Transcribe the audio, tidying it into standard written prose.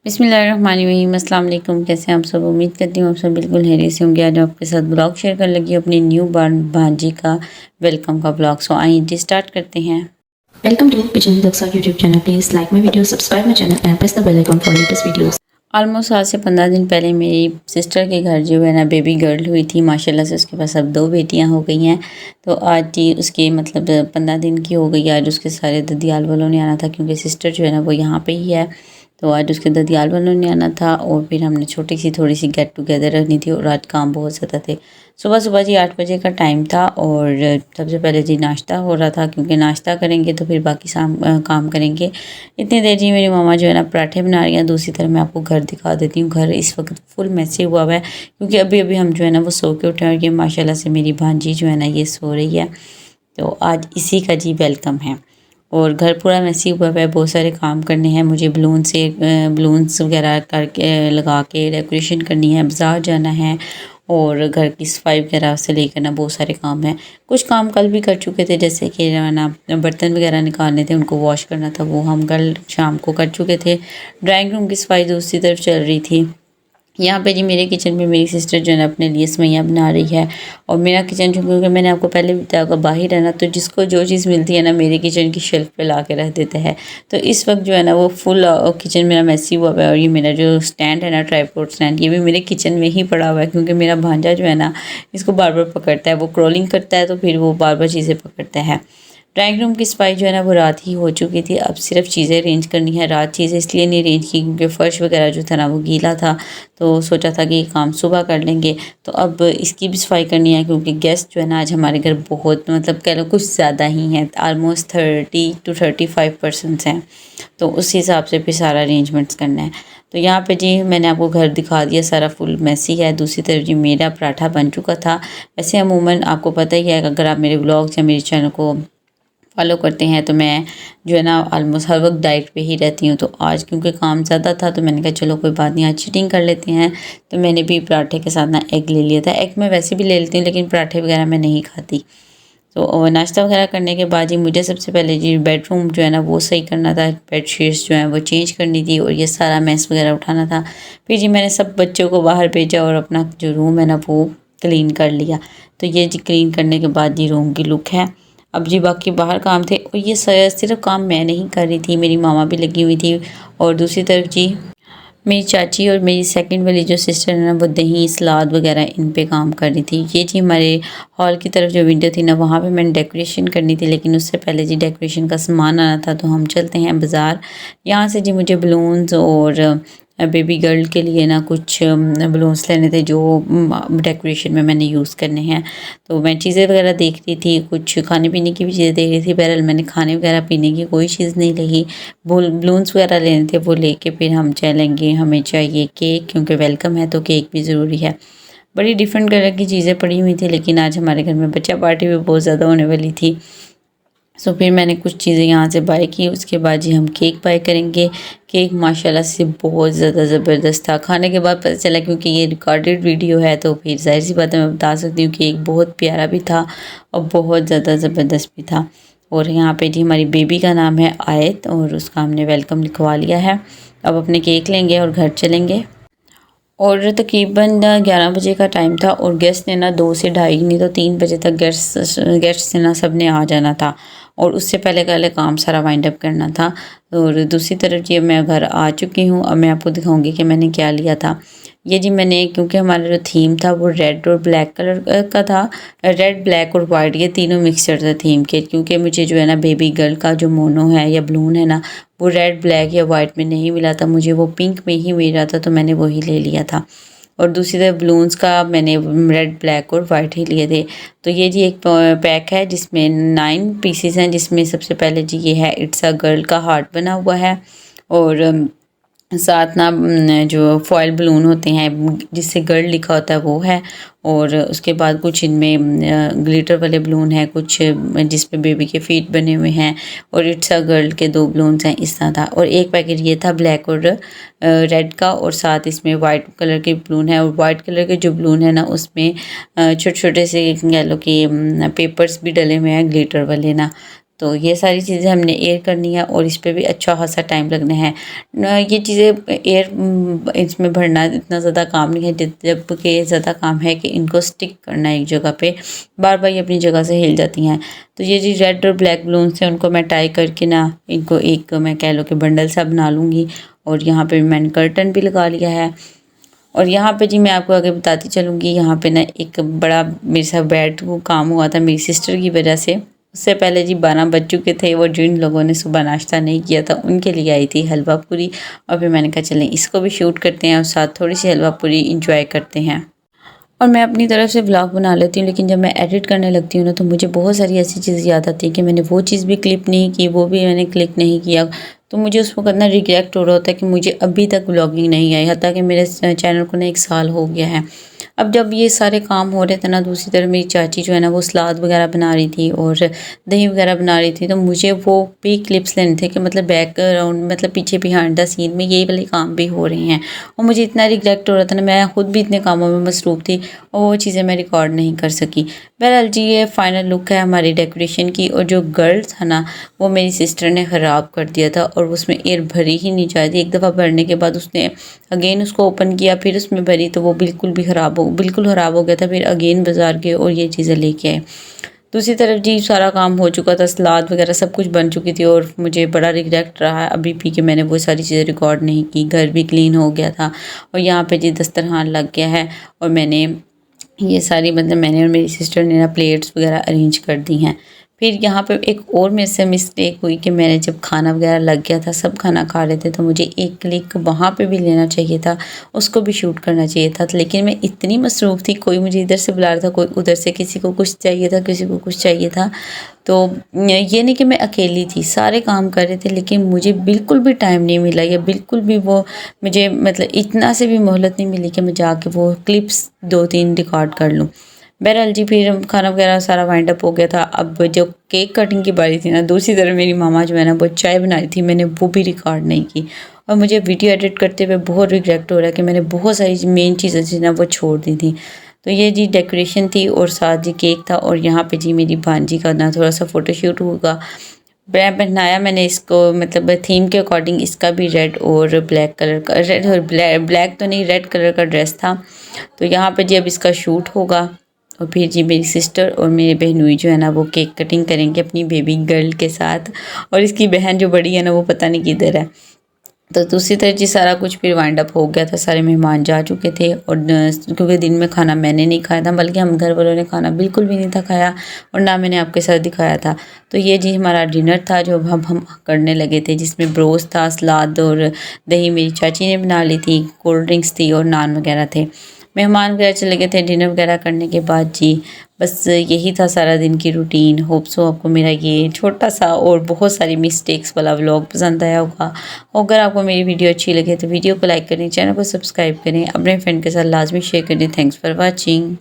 बिस्मिल्लाहिर्रहमानिर्रहीम। अस्सलाम वालेकुम। कैसे हैं आप सब? उम्मीद करती हूँ आप सब बिल्कुल खैरियत से होंगे। आज आपके साथ ब्लॉग शेयर कर लगी अपनी न्यू बॉर्न भांजी का वेलकम का ब्लॉग। सो आइए स्टार्ट करते हैं। Welcome to Pigeon Daksa YouTube channel. Please like my video, subscribe my channel and press the bell icon for latest videos. Almost आज से 15 दिन पहले मेरी सिस्टर के घर जो है ना बेबी गर्ल हुई थी। माशाल्लाह से उसके पास अब 2 बेटियां हो गई हैं। तो आज जी उसके मतलब 15 दिन की हो गई। आज उसके सारे ददियाल वालों ने आना था क्योंकि सिस्टर जो है ना वो यहाँ पे ही है। तो आज उसके ददियाल वालों ने आना था और फिर हमने छोटी सी थोड़ी सी गेट टुगेदर रखनी थी और आज काम बहुत ज़्यादा थे। सुबह सुबह जी 8 बजे का टाइम था और सबसे पहले जी नाश्ता हो रहा था क्योंकि नाश्ता करेंगे तो फिर बाकी काम करेंगे। इतनी देर जी मेरी मामा जो है ना पराठे बना रही हैं। दूसरी तरफ मैं आपको घर दिखा देती हूँ। घर इस वक्त फुल मैसी हुआ है क्योंकि अभी अभी हम जो है ना वो सो के उठे हैं और ये माशाल्लाह से मेरी भांजी जो है ना ये सो रही है। तो आज इसी का जी वेलकम है और घर पूरा मैसी हुआ है। बहुत सारे काम करने हैं मुझे। बलून्स वगैरह करके लगा के डेकोरेशन करनी है। बाज़ार जाना है और घर की सफाई वगैरह से लेकर ना बहुत सारे काम हैं। कुछ काम कल भी कर चुके थे जैसे कि ना बर्तन वगैरह निकालने थे, उनको वॉश करना था, वो हम कल शाम को कर चुके थे। ड्राइंग रूम की सफाई दूसरी तरफ चल रही थी। यहाँ पे जी मेरे किचन में मेरी सिस्टर जो है ना अपने लिए सेवइयाँ बना रही है और मेरा किचन जो क्योंकि मैंने आपको पहले भी बताया बाहर है ना, तो जिसको जो चीज़ मिलती है ना मेरे किचन की शेल्फ पे ला के रख देता है। तो इस वक्त जो है ना वो फुल किचन मेरा मैसी हुआ है और ये मेरा जो स्टैंड है ना ट्राइपॉड स्टैंड, ये भी मेरे किचन में ही पड़ा हुआ है क्योंकि मेरा भांजा जो है ना इसको बार बार पकड़ता है। वो क्रॉलिंग करता है तो फिर वो बार बार चीज़ें पकड़ता है। ड्राइंग रूम की सफाई जो है ना वो रात ही हो चुकी थी। अब सिर्फ चीज़ें अरेंज करनी है। रात चीज़ें इसलिए नहीं अरेंज की क्योंकि फ़र्श वगैरह जो था ना वो गीला था, तो सोचा था कि ये काम सुबह कर लेंगे। तो अब इसकी भी सफाई करनी है क्योंकि गेस्ट जो है ना आज हमारे घर बहुत मतलब कह लो कुछ ज़्यादा ही हैं। ऑलमोस्ट 30 to 35% हैं। तो उस हिसाब से फिर सारा अरेंजमेंट्स करना है। तो यहाँ पे जी मैंने आपको घर दिखा दिया, सारा फुल मैसी है। दूसरी तरफ जी मेरा पराठा बन चुका था। वैसे अमूमन आपको पता ही है अगर आप मेरे व्लॉग्स या मेरे चैनल को फॉलो करते हैं तो मैं जो है ना ऑलमोस्ट हर वक्त डाइट पे ही रहती हूँ। तो आज क्योंकि काम ज़्यादा था तो मैंने कहा चलो कोई बात नहीं, आज चीटिंग कर लेते हैं। तो मैंने भी पराठे के साथ ना एग ले लिया था। एग मैं वैसे भी ले लेती हूँ लेकिन पराठे वगैरह मैं नहीं खाती। तो नाश्ता वगैरह करने के बाद जी मुझे सबसे पहले जी बेडरूम जो है ना वो सही करना था। बेडशीट्स जो हैं वो चेंज करनी थी और ये सारा मैस वगैरह उठाना था। फिर जी मैंने सब बच्चों को बाहर भेजा और अपना जो रूम है ना वो क्लीन कर लिया। तो ये जी क्लीन करने के बाद जी रूम की लुक है। अब जी बाकी बाहर काम थे और ये सिर्फ काम मैं नहीं कर रही थी, मेरी मामा भी लगी हुई थी। और दूसरी तरफ जी मेरी चाची और मेरी सेकंड वाली जो सिस्टर है ना वो दही सलाद वगैरह इन पे काम कर रही थी। ये जी हमारे हॉल की तरफ जो विंडो थी ना वहाँ पे मैंने डेकोरेशन करनी थी लेकिन उससे पहले जी डेकोरेशन का सामान आना था तो हम चलते हैं बाज़ार। यहाँ से जी मुझे बलून्स और बेबी गर्ल के लिए ना कुछ बलून्स लेने थे जो डेकोरेशन में मैंने यूज़ करने हैं। तो मैं चीज़ें वगैरह देख रही थी, कुछ खाने पीने की भी चीज़ें देख रही थी। बहरहाल मैंने खाने वगैरह पीने की कोई चीज़ नहीं ली। बलून्स वगैरह लेने थे वो लेके फिर हम चलेंगे। हमें चाहिए केक क्योंकि वेलकम है तो केक भी ज़रूरी है। बड़ी डिफरेंट कलर की चीज़ें पड़ी हुई थी लेकिन आज हमारे घर में बच्चा पार्टी भी बहुत ज़्यादा होने वाली थी। सो फिर मैंने कुछ चीज़ें यहाँ से बाय की। उसके बाद जी हम केक बाय करेंगे। केक माशाल्लाह से बहुत ज़्यादा ज़बरदस्त था। खाने के बाद पता चला क्योंकि ये रिकॉर्डेड वीडियो है तो फिर ज़ाहिर सी बात है मैं बता सकती हूँ केक बहुत प्यारा भी था और बहुत ज़्यादा ज़बरदस्त भी था। और यहाँ पे जी हमारी बेबी का नाम है आयत और उसका हमने वेलकम लिखवा लिया है। अब अपने केक लेंगे और घर चलेंगे। और तकरीबन 11 बजे का टाइम था और गेस्ट ने ना 2 से ढाई नहीं तो 3 बजे तक गेस्ट से ना सब ने आ जाना था और उससे पहले पहले काम सारा वाइंड अप करना था। और दूसरी तरफ ये मैं घर आ चुकी हूँ। अब मैं आपको दिखाऊंगी कि मैंने क्या लिया था। ये जी मैंने क्योंकि हमारा जो थीम था वो रेड और ब्लैक कलर का था। रेड ब्लैक और वाइट ये तीनों मिक्सचर था थीम के क्योंकि मुझे जो है ना बेबी गर्ल का जो मोनो है या बलून है ना वो रेड ब्लैक या वाइट में नहीं मिला था, मुझे वो पिंक में ही मिल रहा था तो मैंने वही ले लिया था। और दूसरी तरफ बलून्स का मैंने रेड ब्लैक और वाइट ही लिए थे। तो ये जी एक पैक है जिसमें 9 पीसेस हैं जिसमें सबसे पहले जी ये है इट्स अ गर्ल का हार्ट बना हुआ है और साथ ना जो फॉयल बलून होते हैं जिससे गर्ल लिखा होता है वो है। और उसके बाद कुछ इनमें ग्लिटर वाले बलून हैं, कुछ जिसपे बेबी के फीट बने हुए हैं और इट्स अ गर्ल के 2 बलून्स हैं इस तरह था। और एक पैकेट ये था ब्लैक और रेड का और साथ इसमें वाइट कलर के बलून है। और वाइट कलर के जो बलून है ना उसमें छोटे छोटे से कह लो कि पेपर्स भी डले हुए हैं ग्लिटर वाले ना। तो ये सारी चीज़ें हमने एयर करनी है और इस पे भी अच्छा खासा टाइम लगना है। ये चीज़ें एयर इसमें भरना इतना ज़्यादा काम नहीं है, जबकि ज़्यादा काम है कि इनको स्टिक करना है एक जगह पे, बार बार ये अपनी जगह से हिल जाती हैं। तो ये जी रेड और ब्लैक बलून से उनको मैं टाई करके ना इनको एक मैं कह लो कि बंडल सा बना लूँगी। और यहाँ पे मैंने कर्टन भी लगा लिया है। और यहाँ पे जी मैं आपको आगे बताती चलूँगी, यहाँ पे ना एक बड़ा मेरे साथ बैड को काम हुआ था मेरी सिस्टर की वजह से। उससे पहले जी 12 बज चुके थे और जिन लोगों ने सुबह नाश्ता नहीं किया था उनके लिए आई थी हलवा पूरी। और फिर मैंने कहा चलें इसको भी शूट करते हैं और साथ थोड़ी सी हलवा पूरी इंजॉय करते हैं। और मैं अपनी तरफ से व्लॉग बना लेती हूँ, लेकिन जब मैं एडिट करने लगती हूँ ना तो मुझे बहुत सारी ऐसी चीज़ें याद आती हैं कि मैंने वो चीज़ भी क्लिप नहीं की, वो भी मैंने क्लिक नहीं किया। तो मुझे उस वक्त ना रिग्रेट हो रहा होता है कि मुझे अभी तक व्लॉगिंग नहीं आई, हत्ता कि मेरे चैनल को ना 1 साल हो गया है। अब जब ये सारे काम हो रहे थे ना, दूसरी तरफ मेरी चाची जो है ना वो सलाद वगैरह बना रही थी और दही वगैरह बना रही थी, तो मुझे वो भी क्लिप्स लेने थे कि मतलब बैकग्राउंड मतलब पीछे बिहाइंड द सीन में ये वाले काम भी हो रहे हैं। और मुझे इतना रिग्रेट हो रहा था ना, मैं खुद भी इतने कामों में मसरूफ़ थी और वो चीज़ें मैं रिकॉर्ड नहीं कर सकी। बहरहाल जी ये फाइनल लुक है हमारी डेकोरेशन की। और जो गर्ल था ना वो मेरी सिस्टर ने ख़राब कर दिया था और उसमें एयर भरी ही नहीं जा रही थी। एक दफ़ा भरने के बाद उसने अगेन उसको ओपन किया, फिर उसमें भरी तो वो बिल्कुल ख़राब हो गया था। फिर अगेन बाज़ार गए और ये चीज़ें लेके आए। दूसरी तरफ जी सारा काम हो चुका था, सलाद वगैरह सब कुछ बन चुकी थी और मुझे बड़ा रिग्रेट रहा है अभी भी कि मैंने वो सारी चीज़ें रिकॉर्ड नहीं की। घर भी क्लीन हो गया था और यहाँ पे जी दस्तरखान लग गया है और मैंने ये सारी मतलब मैंने और मेरी सिस्टर ने ना प्लेट्स वगैरह अरेंज कर दी हैं। फिर यहाँ पे एक और मेरे से मिस्टेक हुई कि मैंने जब खाना वगैरह लग गया था, सब खाना खा रहे थे, तो मुझे एक क्लिक वहाँ पे भी लेना चाहिए था, उसको भी शूट करना चाहिए था। लेकिन मैं इतनी मसरूफ़ थी, कोई मुझे इधर से बुला रहा था, कोई उधर से, किसी को कुछ चाहिए था, किसी को कुछ चाहिए था। तो ये नहीं कि मैं अकेली थी, सारे काम कर रहे थे, लेकिन मुझे बिल्कुल भी टाइम नहीं मिला या बिल्कुल भी वो मुझे मतलब इतना से भी मोहलत नहीं मिली कि मैं जाके वो क्लिप्स 2-3 रिकॉर्ड कर लूँ। बहरहाल जी फिर खाना वगैरह सारा वाइंड अप हो गया था। अब जो केक कटिंग की बारी थी ना, दूसरी तरफ मेरी मामा जो है ना वो चाय बना रही थी, मैंने वो भी रिकॉर्ड नहीं की। और मुझे वीडियो एडिट करते हुए बहुत रिग्रेट हो रहा है कि मैंने बहुत सारी मेन चीज़ें थी ना वो छोड़ दी थी। तो ये जी डेकोरेशन थी और साथ जी केक था। और यहाँ पे जी मेरी भांजी का ना थोड़ा सा फ़ोटोशूट होगा। पहनाया मैंने इसको मतलब थीम के अकॉर्डिंग, इसका भी रेड और ब्लैक कलर का, रेड और ब्लैक तो नहीं, रेड कलर का ड्रेस था। तो यहाँ पे जी अब इसका शूट होगा। और फिर जी मेरी सिस्टर और मेरे बहनोई जो है ना वो केक कटिंग करेंगे अपनी बेबी गर्ल के साथ। और इसकी बहन जो बड़ी है ना वो पता नहीं किधर है। तो दूसरी तरफ जी सारा कुछ फिर वाइंड अप हो गया था, सारे मेहमान जा चुके थे। और क्योंकि दिन में खाना मैंने नहीं खाया था, बल्कि हम घर वालों ने खाना बिल्कुल भी नहीं था खाया और ना मैंने आपके साथ दिखाया था। तो ये जी हमारा डिनर था जो अब हम करने लगे थे, जिसमें ब्रोस्ट था, सलाद और दही मेरी चाची ने बना ली थी, कोल्ड ड्रिंक्स थी और नान वगैरह थे। मेहमान वगैरह चले गए थे डिनर वगैरह करने के बाद जी। बस यही था सारा दिन की रूटीन। होप सो आपको मेरा ये छोटा सा और बहुत सारी मिस्टेक्स वाला व्लॉग पसंद आया होगा। अगर आपको मेरी वीडियो अच्छी लगे तो वीडियो को लाइक करें, चैनल को सब्सक्राइब करें, अपने फ्रेंड के साथ लाजमी शेयर करें। Thanks for watching.